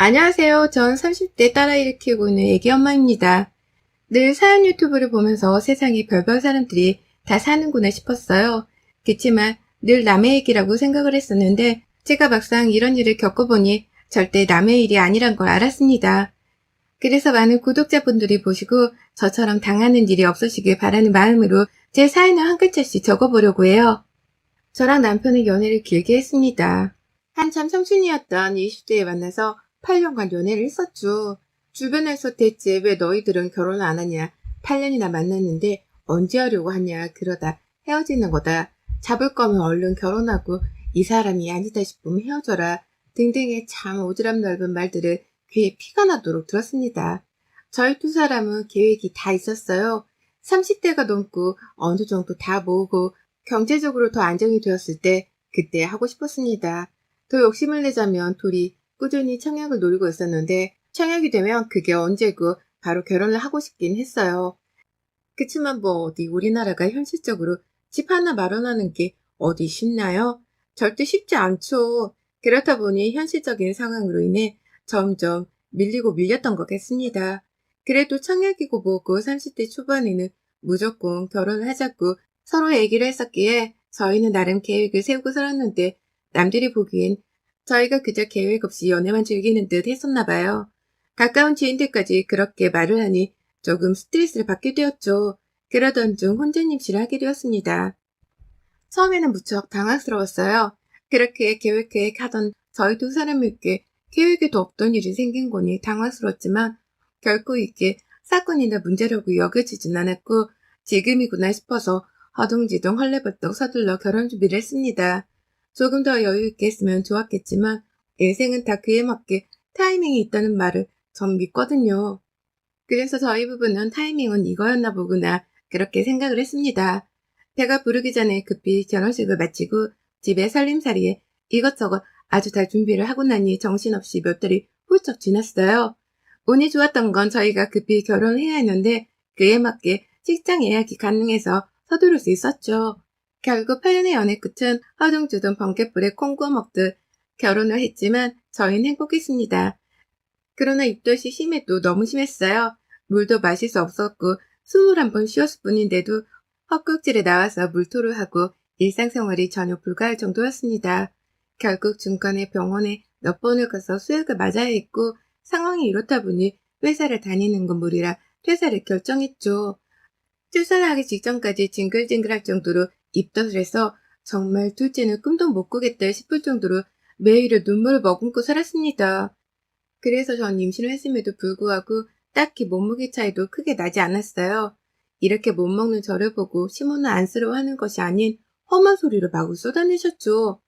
안녕하세요. 전 30대 딸아이를 키우고 있는 애기 엄마입니다. 늘 사연 유튜브를 보면서 세상에 별별 사람들이 다 사는구나 싶었어요. 그치만 늘 남의 얘기라고 생각을 했었는데 제가 막상 이런 일을 겪어보니 절대 남의 일이 아니란 걸 알았습니다. 그래서 많은 구독자분들이 보시고 저처럼 당하는 일이 없으시길 바라는 마음으로 제 사연을 한 글자씩 적어보려고 해요. 저랑 남편은 연애를 길게 했습니다. 한참 청춘이었던 20대에 만나서 8년간 연애를 했었죠. 주변에서 대체 왜 너희들은 결혼을 안 하냐, 8년이나 만났는데 언제 하려고 하냐, 그러다 헤어지는 거다, 잡을 거면 얼른 결혼하고 이 사람이 아니다 싶으면 헤어져라 등등의 참 오지랖 넓은 말들을 귀에 피가 나도록 들었습니다. 저희 두 사람은 계획이 다 있었어요. 30대가 넘고 어느 정도 다 모으고 경제적으로 더 안정이 되었을 때 그때 하고 싶었습니다. 더 욕심을 내자면 둘이 꾸준히 청약을 노리고 있었는데 청약이 되면 그게 언제고 바로 결혼을 하고 싶긴 했어요. 그치만 뭐 어디 우리나라가 현실적으로 집 하나 마련하는 게 어디 쉽나요? 절대 쉽지 않죠. 그렇다 보니 현실적인 상황으로 인해 점점 밀리고 밀렸던 것 같습니다. 그래도 청약이고 뭐고 30대 초반에는 무조건 결혼을 하자고 서로 얘기를 했었기에 저희는 나름 계획을 세우고 살았는데 남들이 보기엔 저희가 그저 계획 없이 연애만 즐기는 듯 했었나 봐요. 가까운 지인들까지 그렇게 말을 하니 조금 스트레스를 받게 되었죠. 그러던 중 혼전 임신을 하게 되었습니다. 처음에는 무척 당황스러웠어요. 그렇게 계획하던 저희 두 사람에게 계획에도 없던 일이 생긴 거니 당황스러웠지만 결코 이게 사건이나 문제라고 여겨지진 않았고 지금이구나 싶어서 허둥지둥 헐레벌떡 서둘러 결혼 준비를 했습니다. 조금 더 여유 있게 했으면 좋았겠지만 인생은 다 그에 맞게 타이밍이 있다는 말을 전 믿거든요. 그래서 저희 부부는 타이밍은 이거였나 보구나 그렇게 생각을 했습니다. 배가 부르기 전에 급히 결혼식을 마치고 집에 살림살이에 이것저것 아주 다 준비를 하고 나니 정신없이 몇 달이 훌쩍 지났어요. 운이 좋았던 건 저희가 급히 결혼을 해야 했는데 그에 맞게 직장 예약이 가능해서 서두를 수 있었죠. 결국 8년의 연애 끝은 허둥지둥 번갯불에 콩 구워 먹듯 결혼을 했지만 저희는 행복했습니다. 그러나 입덧이 심해도 너무 심했어요. 물도 마실 수 없었고 숨을 한 번 쉬었을 뿐인데도 헛구역질에 나와서 물토를 하고 일상생활이 전혀 불가할 정도였습니다. 결국 중간에 병원에 몇 번을 가서 수액을 맞아야 했고 상황이 이렇다 보니 회사를 다니는 건 무리라 퇴사를 결정했죠. 출산을 하기 직전까지 징글징글할 정도로 입덧을 해서 정말 둘째는 꿈도 못 꾸겠다 싶을 정도로 매일을 눈물을 머금고 살았습니다. 그래서 전 임신을 했음에도 불구하고 딱히 몸무게 차이도 크게 나지 않았어요. 이렇게 못 먹는 저를 보고 시모는 안쓰러워하는 것이 아닌 험한 소리를 마구 쏟아내셨죠.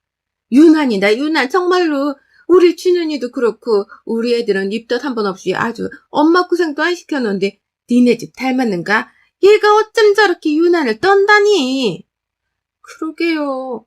유난이다 유난 정말로 우리 준현이도 그렇고 우리 애들은 입덧 한 번 없이 아주 엄마 고생도 안 시켜놓은데 니네 집 닮았는가? 얘가 어쩜 저렇게 유난을 떤다니. 그러게요.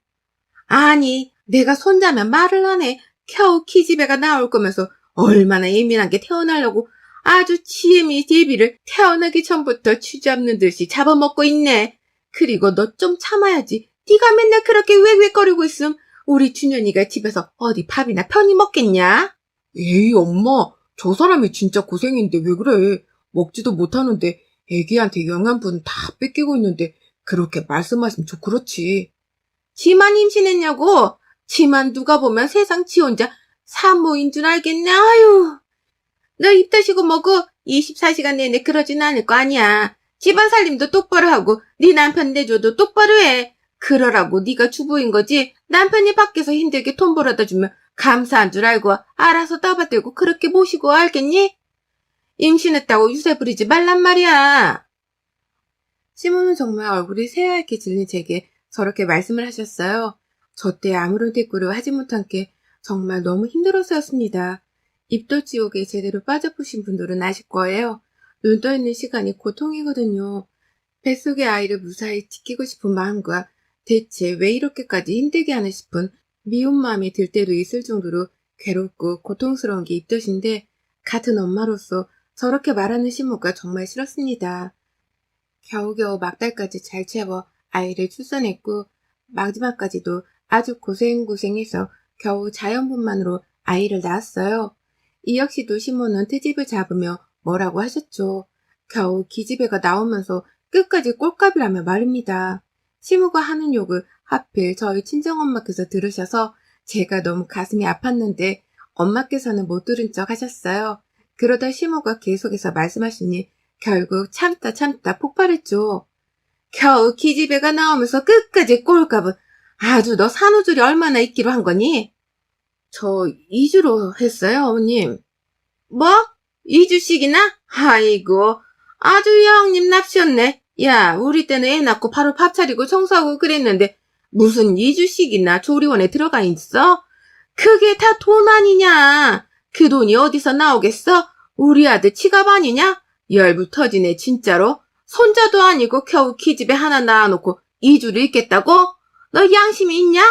아니 내가 손자면 말을 하네. 겨우 키즈배가 나올 거면서 얼마나 예민하게 태어나려고 아주 지혜미 제비를 태어나기 전부터 쥐잡는 듯이 잡아먹고 있네. 그리고 너 좀 참아야지. 네가 맨날 그렇게 웩웩거리고 있음 우리 준현이가 집에서 어디 밥이나 편히 먹겠냐? 에이, 엄마, 저 사람이 진짜 고생인데 왜 그래? 먹지도 못하는데 애기한테 영양분 다 뺏기고 있는데 그렇게 말씀하시면 좀 그렇지. 지만 임신했냐고? 지만 누가 보면 세상 지 혼자 산모인 줄 알겠네. 아유. 너 입 다시고 뭐고 24시간 내내 그러진 않을 거 아니야. 집안 살림도 똑바로 하고 네 남편 내줘도 똑바로 해. 그러라고 네가 주부인 거지. 남편이 밖에서 힘들게 돈 벌어다 주면 감사한 줄 알고 알아서 떠받들고 그렇게 모시고 알겠니? 임신했다고 유세 부리지 말란 말이야. 시몬은 정말 얼굴이 새하얗게 질린 제게 저렇게 말씀을 하셨어요. 저 때 아무런 대꾸를 하지 못한 게 정말 너무 힘들어서였습니다. 입덧 지옥에 제대로 빠져보신 분들은 아실 거예요. 눈 떠있는 시간이 고통이거든요. 뱃속의 아이를 무사히 지키고 싶은 마음과 대체 왜 이렇게까지 힘들게 하나 싶은 미운 마음이 들 때도 있을 정도로 괴롭고 고통스러운 게 입덧인데 같은 엄마로서 저렇게 말하는 시모가 정말 싫었습니다. 겨우겨우 막달까지 잘 채워 아이를 출산했고 마지막까지도 아주 고생고생해서 겨우 자연분만으로 아이를 낳았어요. 이 역시도 시모는 트집을 잡으며 뭐라고 하셨죠. 겨우 기집애가 나오면서 끝까지 꼴값이라며 말입니다. 시모가 하는 욕을 하필 저희 친정엄마께서 들으셔서 제가 너무 가슴이 아팠는데 엄마께서는 못 들은 척 하셨어요. 그러다 시모가 계속해서 말씀하시니 결국 참다 폭발했죠. 겨우 기집애가 나오면서 끝까지 꼴값은 아주 너 산후줄이 얼마나 있기로 한 거니? 저 2주로 했어요, 어머님. 뭐? 2주씩이나? 아이고, 아주 형님 납시였네. 야, 우리 때는 애 낳고 바로 밥 차리고 청소하고 그랬는데 무슨 2주씩이나 조리원에 들어가 있어? 그게 다 돈 아니냐? 그 돈이 어디서 나오겠어? 우리 아들 치갑 아니냐? 열불 터지네 진짜로. 손자도 아니고 겨우 기집애 하나 낳아놓고 2주를 있겠다고? 너 양심이 있냐?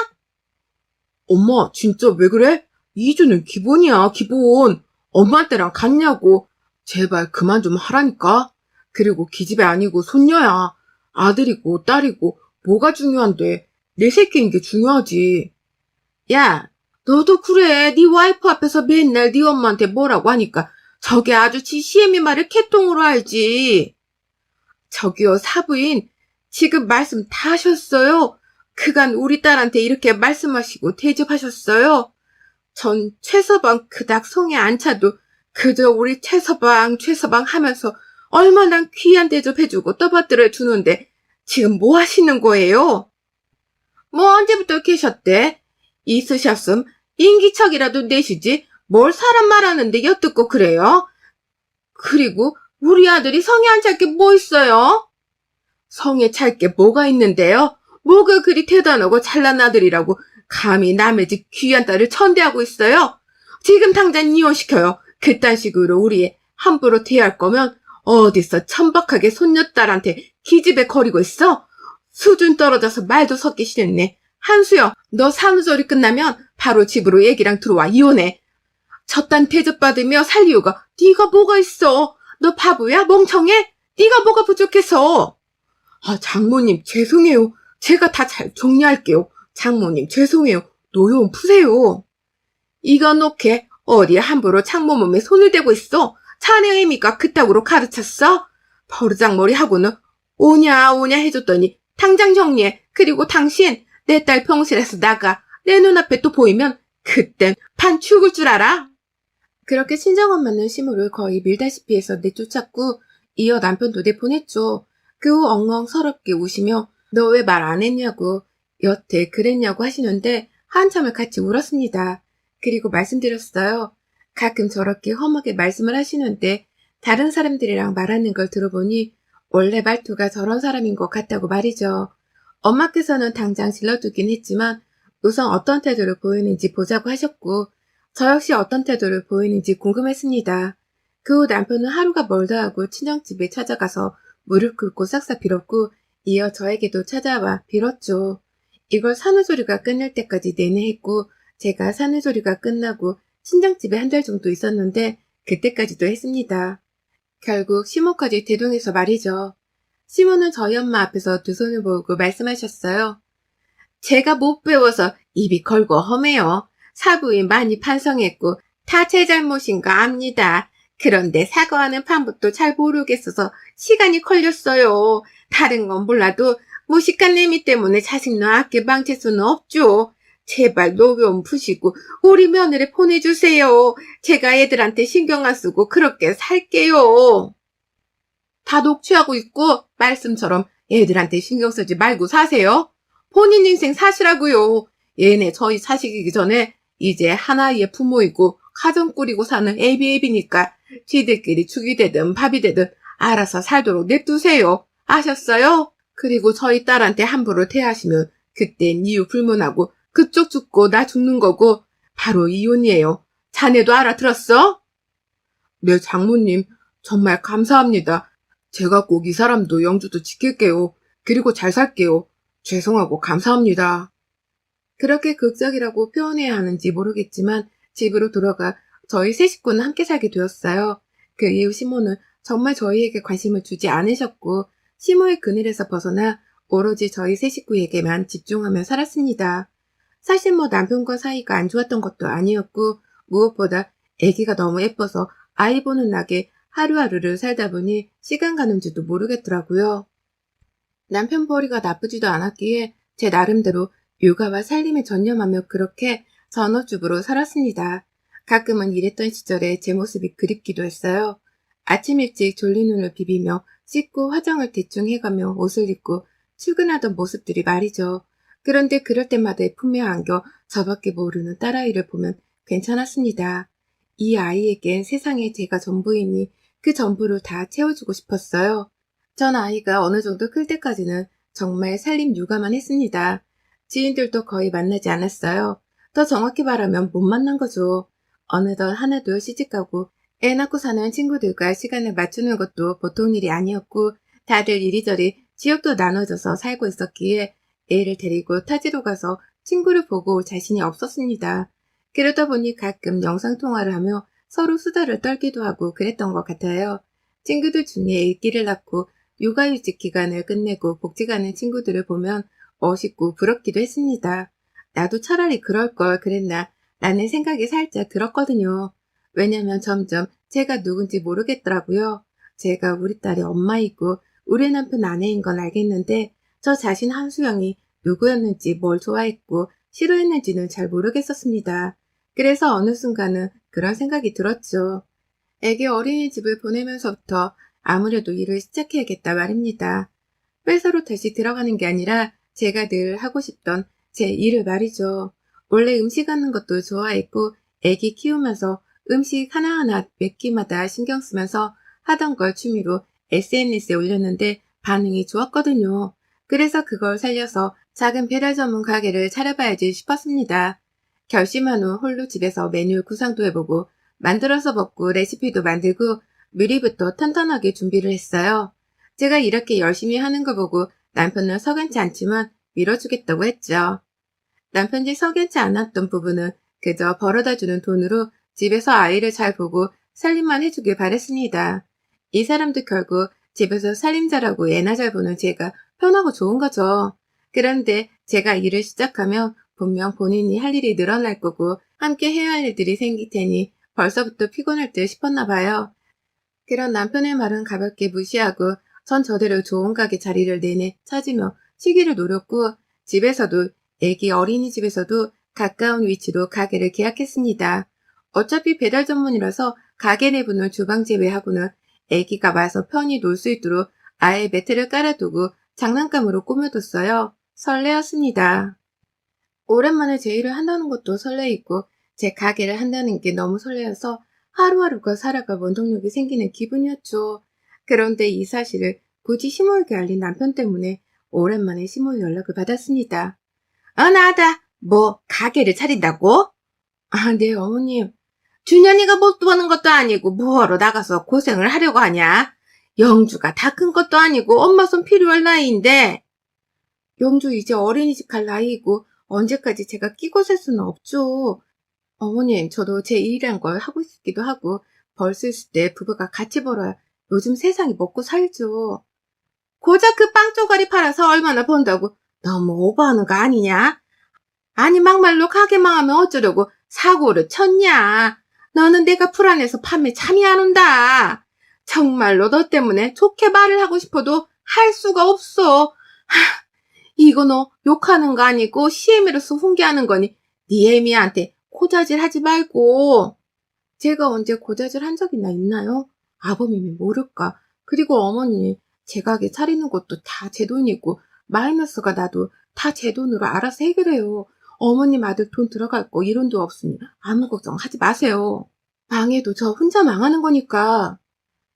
엄마, 진짜 왜 그래? 2주는 기본이야, 기본. 엄마한테랑 같냐고. 제발 그만 좀 하라니까. 그리고 기집애 아니고 손녀야. 아들이고 딸이고 뭐가 중요한데. 내 새끼인 게 중요하지. 야, 너도 그래. 네 와이프 앞에서 맨날 네 엄마한테 뭐라고 하니까 저게 아주 지 시애미 말을 개똥으로 알지. 저기요, 사부인. 지금 말씀 다 하셨어요. 그간 우리 딸한테 이렇게 말씀하시고 대접하셨어요. 전 최서방 그닥 성에 안 차도 그저 우리 최서방 하면서 얼마나 귀한 대접해주고 떠받들어 주는데 지금 뭐 하시는 거예요? 뭐 언제부터 계셨대? 있으셨음 인기척이라도 내시지 뭘 사람 말하는데 엿듣고 그래요? 그리고 우리 아들이 성에 안 찰 게 뭐 있어요? 성에 찰 게 뭐가 있는데요? 뭐가 그리 대단하고 잘난 아들이라고 감히 남의 집 귀한 딸을 천대하고 있어요? 지금 당장 이혼시켜요. 그딴 식으로 우리 애 함부로 대할 거면 어디서 천박하게 손녀딸한테 기집애 거리고 있어? 수준 떨어져서 말도 섞기 싫네. 한수여, 너 산후조리 끝나면 바로 집으로 얘기랑 들어와 이혼해. 저딴 대접받으며 살 이유가 네가 뭐가 있어? 너 바보야? 멍청해? 네가 뭐가 부족해서? 아, 장모님, 죄송해요. 제가 다 잘 정리할게요. 장모님, 죄송해요. 노여움 푸세요. 이거 놓게 어디에 함부로 장모 몸에 손을 대고 있어? 자네 애미가 그따구로 가르쳤어? 버르장머리하고는 오냐 해줬더니 당장 정리해. 그리고 당신 내 딸 병실에서 나가. 내 눈앞에 또 보이면 그땐 반 죽을 줄 알아? 그렇게 친정엄마는 시모를 거의 밀다시피 해서 내쫓았고 이어 남편도 내보냈죠. 그 후 엉엉 서럽게 우시며 너 왜 말 안 했냐고 여태 그랬냐고 하시는데 한참을 같이 울었습니다. 그리고 말씀드렸어요. 가끔 저렇게 험하게 말씀을 하시는데 다른 사람들이랑 말하는 걸 들어보니 원래 말투가 저런 사람인 것 같다고 말이죠. 엄마께서는 당장 질러두긴 했지만 우선 어떤 태도를 보이는지 보자고 하셨고 저 역시 어떤 태도를 보이는지 궁금했습니다. 그 후 남편은 하루가 멀다 하고 친정집에 찾아가서 무릎 꿇고 싹싹 빌었고 이어 저에게도 찾아와 빌었죠. 이걸 산후조리가 끝날 때까지 내내 했고 제가 산후조리가 끝나고 친정집에 한 달 정도 있었는데 그때까지도 했습니다. 결국 시모까지 대동해서 말이죠. 시모는 저희 엄마 앞에서 두 손을 모으고 말씀하셨어요. 제가 못 배워서 입이 걸고 험해요. 사부인 많이 반성했고 다 제 잘못인 거 압니다. 그런데 사과하는 방법도 잘 모르겠어서 시간이 걸렸어요. 다른 건 몰라도 무식한 내미 때문에 자식 낳았게 망칠 수는 없죠. 제발 노여움 푸시고 우리 며느리 보내주세요. 제가 애들한테 신경 안 쓰고 그렇게 살게요. 다 녹취하고 있고 말씀처럼 애들한테 신경 쓰지 말고 사세요. 본인 인생 사시라고요. 얘네 저희 사시기 전에 이제 하나의 부모이고 가정 꾸리고 사는 애비애비니까 지들끼리 죽이 되든 밥이 되든 알아서 살도록 냅두세요. 아셨어요? 그리고 저희 딸한테 함부로 대하시면 그땐 이유 불문하고 그쪽 죽고 나 죽는 거고 바로 이혼이에요. 자네도 알아들었어? 네, 장모님, 정말 감사합니다. 제가 꼭 이 사람도 영주도 지킬게요. 그리고 잘 살게요. 죄송하고 감사합니다. 그렇게 극적이라고 표현해야 하는지 모르겠지만 집으로 돌아가 저희 세 식구는 함께 살게 되었어요. 그 이후 시모는 정말 저희에게 관심을 주지 않으셨고 시모의 그늘에서 벗어나 오로지 저희 세 식구에게만 집중하며 살았습니다. 사실 남편과 사이가 안 좋았던 것도 아니었고 무엇보다 아기가 너무 예뻐서 아이 보는 낙에 하루하루를 살다 보니 시간 가는 줄도 모르겠더라고요. 남편 벌이가 나쁘지도 않았기에 제 나름대로 육아와 살림에 전념하며 그렇게 전업주부로 살았습니다. 가끔은 일했던 시절에 제 모습이 그립기도 했어요. 아침 일찍 졸린 눈을 비비며 씻고 화장을 대충 해가며 옷을 입고 출근하던 모습들이 말이죠. 그런데 그럴 때마다 품에 안겨 저밖에 모르는 딸아이를 보면 괜찮았습니다. 이 아이에겐 세상에 제가 전부이니 그 전부를 다 채워주고 싶었어요. 전 아이가 어느 정도 클 때까지는 정말 살림 육아만 했습니다. 지인들도 거의 만나지 않았어요. 더 정확히 말하면 못 만난 거죠. 어느덧 하나둘 시집가고 애 낳고 사는 친구들과 시간을 맞추는 것도 보통 일이 아니었고 다들 이리저리 지역도 나눠져서 살고 있었기에 애를 데리고 타지로 가서 친구를 보고 올 자신이 없었습니다. 그러다 보니 가끔 영상통화를 하며 서로 수다를 떨기도 하고 그랬던 것 같아요. 친구들 중에 아기를 낳고 육아휴직 기간을 끝내고 복직 하는 친구들을 보면 멋있고 부럽기도 했습니다. 나도 차라리 그럴 걸 그랬나 라는 생각이 살짝 들었거든요. 왜냐면 점점 제가 누군지 모르겠더라고요. 제가 우리 딸의 엄마이고 우리 남편 아내인 건 알겠는데 저 자신 한수영이 누구였는지 뭘 좋아했고 싫어했는지는 잘 모르겠었습니다. 그래서 어느 순간은 그런 생각이 들었죠. 애기 어린이집을 보내면서부터 아무래도 일을 시작해야겠다 말입니다. 회사로 다시 들어가는 게 아니라 제가 늘 하고 싶던 제 일을 말이죠. 원래 음식 하는 것도 좋아했고 애기 키우면서 음식 하나하나 몇 끼마다 신경 쓰면서 하던 걸 취미로 SNS에 올렸는데 반응이 좋았거든요. 그래서 그걸 살려서 작은 배달 전문 가게를 차려봐야지 싶었습니다. 결심한 후 홀로 집에서 메뉴 구상도 해보고 만들어서 먹고 레시피도 만들고 미리부터 탄탄하게 준비를 했어요. 제가 이렇게 열심히 하는 거 보고 남편은 석연치 않지만 밀어주겠다고 했죠. 남편이 석연치 않았던 부분은 그저 벌어다주는 돈으로 집에서 아이를 잘 보고 살림만 해주길 바랬습니다. 이 사람도 결국 집에서 살림 잘하고 애나 잘 보는 제가 편하고 좋은 거죠. 그런데 제가 일을 시작하면 분명 본인이 할 일이 늘어날 거고 함께 해야 할 일들이 생길 테니 벌써부터 피곤할 듯 싶었나 봐요. 그런 남편의 말은 가볍게 무시하고 전 저대로 좋은 가게 자리를 내내 찾으며 쉬기를 노렸고 집에서도 애기 어린이집에서도 가까운 위치로 가게를 계약했습니다. 어차피 배달 전문이라서 가게 내부는 주방 제외하고는 애기가 와서 편히 놀 수 있도록 아예 매트를 깔아두고 장난감으로 꾸며뒀어요. 설레었습니다. 오랜만에 제 일을 한다는 것도 설레이고 제 가게를 한다는 게 너무 설레어서 하루하루가 살아갈 원동력이 생기는 기분이었죠. 그런데 이 사실을 굳이 시모에게 알린 남편 때문에 오랜만에 시모 연락을 받았습니다. 나다. 뭐 가게를 차린다고? 네 어머님. 준현이가 못 보는 것도 아니고 뭐하러 나가서 고생을 하려고 하냐? 영주가 다 큰 것도 아니고 엄마 손 필요할 나이인데. 영주 이제 어린이집 갈 나이이고 언제까지 제가 끼고 살 수는 없죠. 어머님, 저도 제 일이란 걸 하고 싶기도 하고 벌 수 있을 때 부부가 같이 벌어야 요즘 세상이 먹고 살죠. 고작 그 빵 쪼가리 팔아서 얼마나 번다고 너무 오버하는 거 아니냐? 아니 막말로 가게 망하면 어쩌려고 사고를 쳤냐? 너는 내가 불안해서 밤에 잠이 안 온다. 정말로 너 때문에 좋게 말을 하고 싶어도 할 수가 없어. 이거 너 욕하는 거 아니고 CM으로서 훈계하는 거니 네 애미한테 고자질 하지 말고. 제가 언제 고자질 한 적이나 있나요? 아범이면 모를까. 그리고 어머니, 제 가게 차리는 것도 다 제 돈이고 마이너스가 나도 다 제 돈으로 알아서 해결해요. 어머님 아들 돈 들어갈 거 이론도 없으니 아무 걱정하지 마세요. 망해도 저 혼자 망하는 거니까.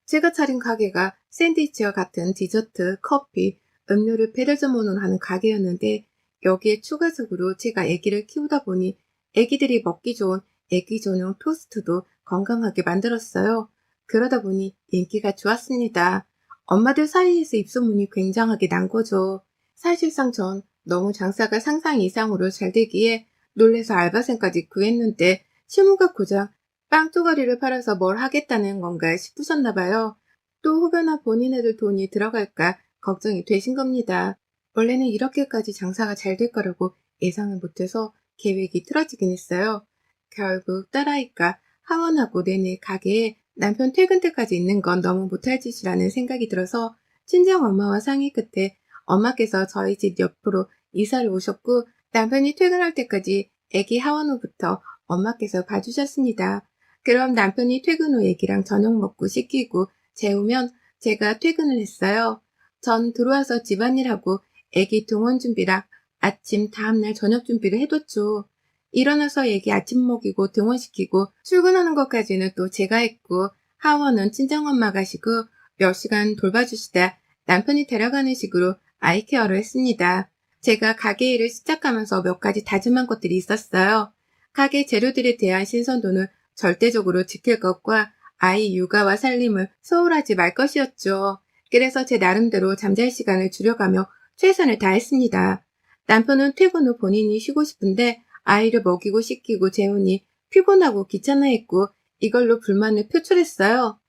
제가 차린 가게가 샌드위치와 같은 디저트, 커피, 음료를 배달 전문으로 하는 가게였는데 여기에 추가적으로 제가 아기를 키우다 보니 아기들이 먹기 좋은 아기 전용 토스트도 건강하게 만들었어요. 그러다 보니 인기가 좋았습니다. 엄마들 사이에서 입소문이 굉장하게 난 거죠. 사실상 전 너무 장사가 상상 이상으로 잘 되기에 놀래서 알바생까지 구했는데 실무가 고작 빵 쪼가리를 팔아서 뭘 하겠다는 건가 싶으셨나 봐요. 또 혹여나 본인애들 돈이 들어갈까 걱정이 되신 겁니다. 원래는 이렇게까지 장사가 잘 될 거라고 예상을 못해서 계획이 틀어지긴 했어요. 결국 딸아이가 하원하고 내내 가게에 남편 퇴근 때까지 있는 건 너무 못할 짓이라는 생각이 들어서 친정 엄마와 상의 끝에 엄마께서 저희 집 옆으로 이사를 오셨고 남편이 퇴근할 때까지 아기 하원 후부터 엄마께서 봐주셨습니다. 그럼 남편이 퇴근 후 아기랑 저녁 먹고 씻기고 재우면 제가 퇴근을 했어요. 전 들어와서 집안일하고 아기 등원 준비랑 아침 다음날 저녁 준비를 해뒀죠. 일어나서 아기 아침 먹이고 등원시키고 출근하는 것까지는 또 제가 했고 하원은 친정엄마 가시고 몇 시간 돌봐주시다 남편이 데려가는 식으로 아이케어를 했습니다. 제가 가게 일을 시작하면서 몇 가지 다짐한 것들이 있었어요. 가게 재료들에 대한 신선도는 절대적으로 지킬 것과 아이 육아와 살림을 소홀하지 말 것이었죠. 그래서 제 나름대로 잠잘 시간을 줄여가며 최선을 다했습니다. 남편은 퇴근 후 본인이 쉬고 싶은데 아이를 먹이고 씻기고 재우니 피곤하고 귀찮아했고 이걸로 불만을 표출했어요.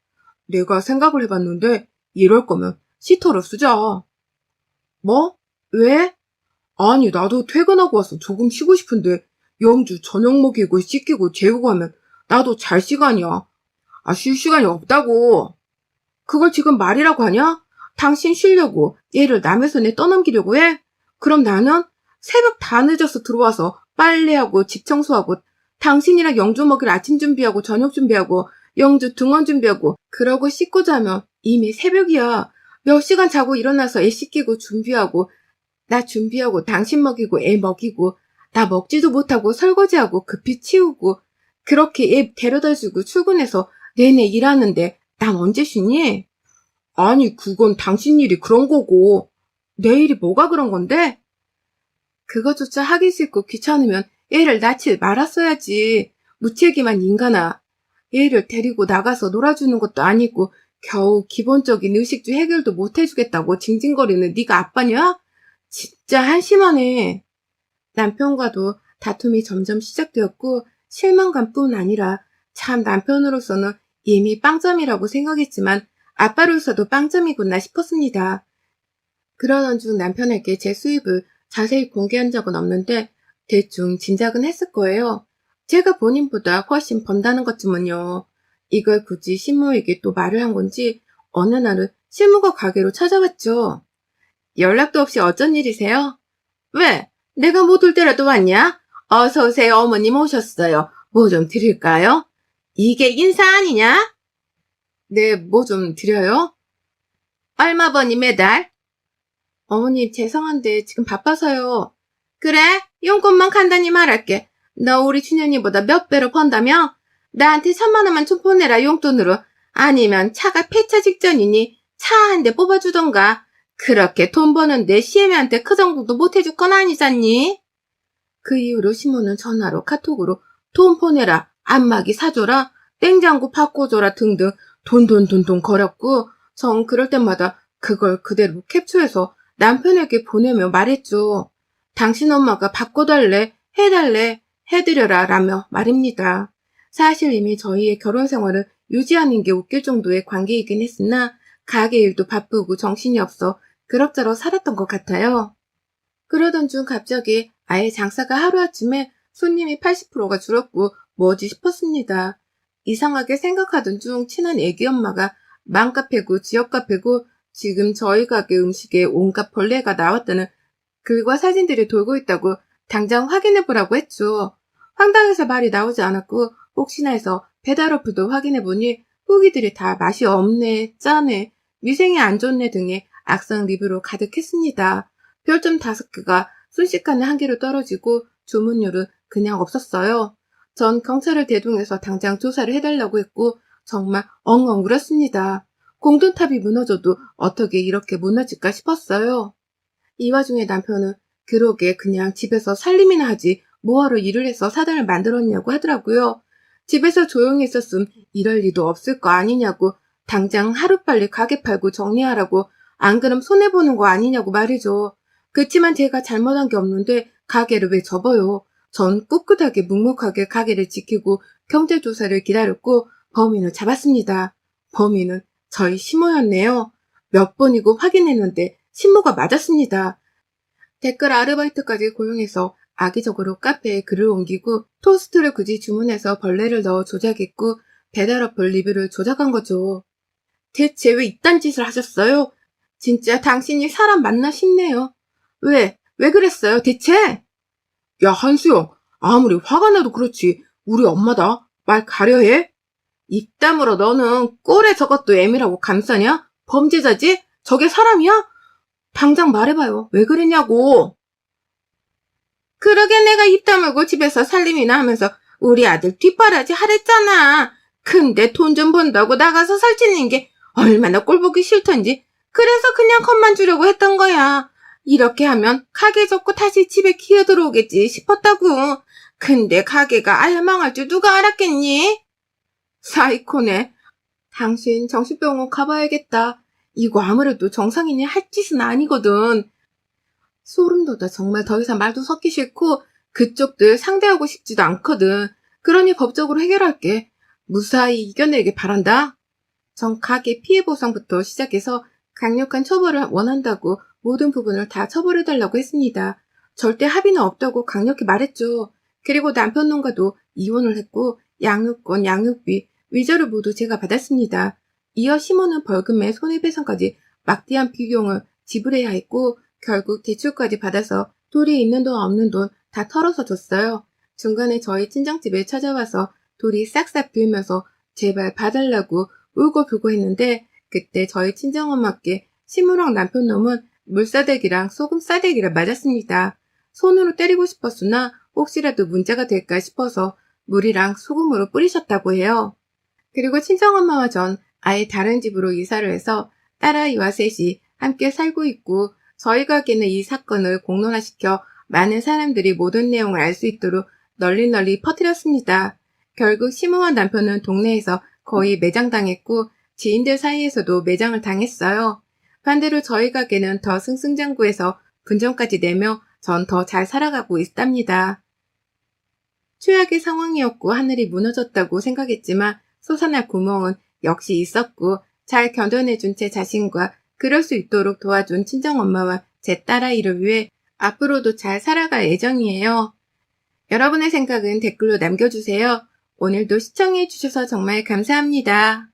내가 생각을 해봤는데 이럴 거면 시터를 쓰자. 뭐? 왜? 아니, 나도 퇴근하고 와서 조금 쉬고 싶은데 영주 저녁 먹이고 씻기고 재우고 하면 나도 잘 시간이야. 아, 쉴 시간이 없다고. 그걸 지금 말이라고 하냐? 당신 쉬려고 얘를 남의 손에 떠넘기려고 해? 그럼 나는 새벽 다 늦어서 들어와서 빨래하고 집 청소하고 당신이랑 영주 먹일 아침 준비하고 저녁 준비하고 영주 등원 준비하고 그러고 씻고 자면 이미 새벽이야. 몇 시간 자고 일어나서 애 씻기고 준비하고 나 준비하고 당신 먹이고 애 먹이고 나 먹지도 못하고 설거지하고 급히 치우고 그렇게 애 데려다주고 출근해서 내내 일하는데 난 언제 쉬니? 아니, 그건 당신 일이 그런 거고 내 일이 뭐가 그런 건데? 그거조차 하기 싫고 귀찮으면 애를 낳지 말았어야지. 무책임한 인간아. 애를 데리고 나가서 놀아주는 것도 아니고 겨우 기본적인 의식주 해결도 못 해주겠다고 징징거리는 네가 아빠냐? 진짜 한심하네. 남편과도 다툼이 점점 시작되었고 실망감뿐 아니라 참 남편으로서는 이미 빵점이라고 생각했지만 아빠로서도 빵점이구나 싶었습니다. 그러던 중 남편에게 제 수입을 자세히 공개한 적은 없는데 대충 짐작은 했을 거예요. 제가 본인보다 훨씬 번다는 것쯤은요. 이걸 굳이 신모에게 또 말을 한 건지 어느 날은 신모가 가게로 찾아왔죠. 연락도 없이 어쩐 일이세요? 왜? 내가 못 올 때라도 왔냐? 어서 오세요. 어머님 오셨어요. 뭐 좀 드릴까요? 이게 인사 아니냐? 네, 뭐 좀 드려요? 얼마 버니 매달? 어머님 죄송한데 지금 바빠서요. 그래? 용건만 간단히 말할게. 너 우리 춘현이보다 몇 배로 번다며? 나한테 3만 원만 좀 보내라 용돈으로. 아니면 차가 폐차 직전이니 차 한 대 뽑아주던가. 그렇게 돈 버는데 시애미한테 그 정도도 못 해줄 건 아니잖니? 그 이후로 시모는 전화로 카톡으로 돈 보내라, 안마기 사줘라, 냉장고 바꿔줘라 등등 돈돈돈돈 거렸고 전 그럴 때마다 그걸 그대로 캡처해서 남편에게 보내며 말했죠. 당신 엄마가 바꿔달래, 해달래, 해드려라 라며 말입니다. 사실 이미 저희의 결혼 생활을 유지하는 게 웃길 정도의 관계이긴 했으나 가게 일도 바쁘고 정신이 없어 그럭저럭 살았던 것 같아요. 그러던 중 갑자기 아예 장사가 하루아침에 손님이 80%가 줄었고 뭐지 싶었습니다. 이상하게 생각하던 중 친한 애기 엄마가 맘카페고 지역카페고 지금 저희 가게 음식에 온갖 벌레가 나왔다는 글과 사진들이 돌고 있다고 당장 확인해보라고 했죠. 황당해서 말이 나오지 않았고 혹시나 해서 배달 어플도 확인해보니 후기들이 다 맛이 없네, 짜네, 위생이 안 좋네 등의 악성 리뷰로 가득했습니다. 별점 5개가 순식간에 한 개로 떨어지고 주문율은 그냥 없었어요. 전 경찰을 대동해서 당장 조사를 해달라고 했고 정말 엉엉 울었습니다. 공든탑이 무너져도 어떻게 이렇게 무너질까 싶었어요. 이 와중에 남편은 그러게 그냥 집에서 살림이나 하지 뭐하러 일을 해서 사단을 만들었냐고 하더라고요. 집에서 조용히 있었음 이럴 리도 없을 거 아니냐고 당장 하루빨리 가게 팔고 정리하라고 안 그럼 손해보는 거 아니냐고 말이죠. 그치만 제가 잘못한 게 없는데 가게를 왜 접어요. 전 꿋꿋하게 묵묵하게 가게를 지키고 경제조사를 기다렸고 범인을 잡았습니다. 범인은 저희 시모였네요. 몇 번이고 확인했는데 신모가 맞았습니다. 댓글 아르바이트까지 고용해서 악의적으로 카페에 글을 옮기고 토스트를 굳이 주문해서 벌레를 넣어 조작했고 배달 어플 리뷰를 조작한 거죠. 대체 왜 이딴 짓을 하셨어요? 진짜 당신이 사람 맞나 싶네요. 왜 그랬어요, 대체? 야, 한수영, 아무리 화가 나도 그렇지. 우리 엄마다. 말 가려해? 입 다물어, 너는 꼴에 저것도 애미라고 감싸냐? 범죄자지? 저게 사람이야? 당장 말해봐요. 왜 그랬냐고. 그러게 내가 입 다물고 집에서 살림이나 하면서 우리 아들 뒷바라지 하랬잖아. 근데 돈 좀 번다고 나가서 살찌는 게 얼마나 꼴보기 싫던지. 그래서 그냥 겁만 주려고 했던 거야. 이렇게 하면 가게 접고 다시 집에 기어들어오겠지 싶었다고. 근데 가게가 아예 망할 줄 누가 알았겠니? 사이코네. 당신 정신병원 가봐야겠다. 이거 아무래도 정상인이 할 짓은 아니거든. 소름 돋아. 정말 더 이상 말도 섞기 싫고 그쪽들 상대하고 싶지도 않거든. 그러니 법적으로 해결할게. 무사히 이겨내길 바란다. 전 가게 피해 보상부터 시작해서 강력한 처벌을 원한다고 모든 부분을 다 처벌해달라고 했습니다. 절대 합의는 없다고 강력히 말했죠. 그리고 남편놈과도 이혼을 했고 양육권, 양육비, 위자료 모두 제가 받았습니다. 이어 심오는 벌금에 손해배상까지 막대한 비용을 지불해야 했고 결국 대출까지 받아서 둘이 있는 돈 없는 돈 다 털어서 줬어요. 중간에 저희 친정집에 찾아와서 둘이 싹싹 빌면서 제발 봐달라고 울고불고 했는데 그때 저희 친정엄마께 시무랑 남편놈은 물사대기랑 소금사대기를 맞았습니다. 손으로 때리고 싶었으나 혹시라도 문제가 될까 싶어서 물이랑 소금으로 뿌리셨다고 해요. 그리고 친정엄마와 전 아예 다른 집으로 이사를 해서 딸아이와 셋이 함께 살고 있고 저희 가게는 이 사건을 공론화시켜 많은 사람들이 모든 내용을 알 수 있도록 널리 퍼뜨렸습니다. 결국 심우와 남편은 동네에서 거의 매장당했고 지인들 사이에서도 매장을 당했어요. 반대로 저희 가게는 더 승승장구해서 분점까지 내며 전 더 잘 살아가고 있답니다. 최악의 상황이었고 하늘이 무너졌다고 생각했지만 솟아날 구멍은 역시 있었고 잘 견뎌내준 제 자신과 그럴 수 있도록 도와준 친정엄마와 제 딸아이를 위해 앞으로도 잘 살아갈 예정이에요. 여러분의 생각은 댓글로 남겨주세요. 오늘도 시청해주셔서 정말 감사합니다.